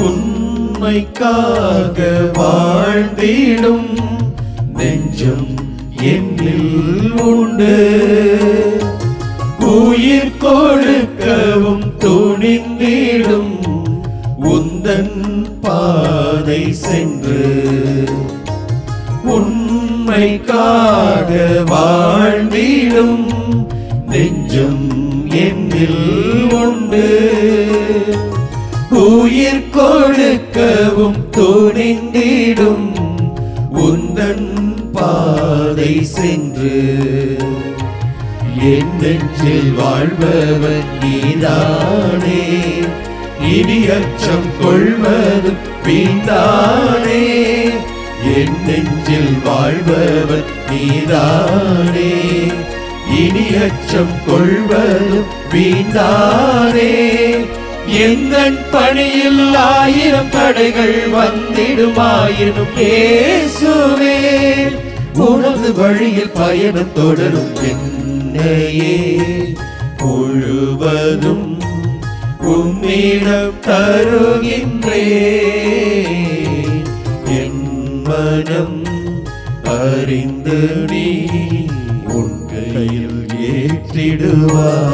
உண்மைக்காக வாழ்ந்திடும் நெஞ்சம் என்னில் உண்டு. உயிர் கொடுக்கவும் துணிந்திடும் உந்தன் பாதை சென்று. உண்மைக்காக வாழ்ந்திடும் நெஞ்சம் என்னில் உண்டு. உயிர் கொடுக்கவும் துணிந்திடும் உந்தன் பாதை சென்று. என் நெஞ்சில் வாழ்பவன் நீதானே, இனி அச்சம் கொள்வதும் வீணானே. என் நெஞ்சில் வாழ்பவன் நீதானே, இனி அச்சம் கொள்வதும் வீணானே. எந்தன் பணியில் 1000 தடைகள் வந்திடுமாயினும் இயேசுவே, உனது வழியில் பயணம் தொடரும் என்னையே முழுவதும் உம்மிடம் தருகின்றேன். என் மனம் அறிந்து நீ உன் கையில் ஏற்றிடுவாய்.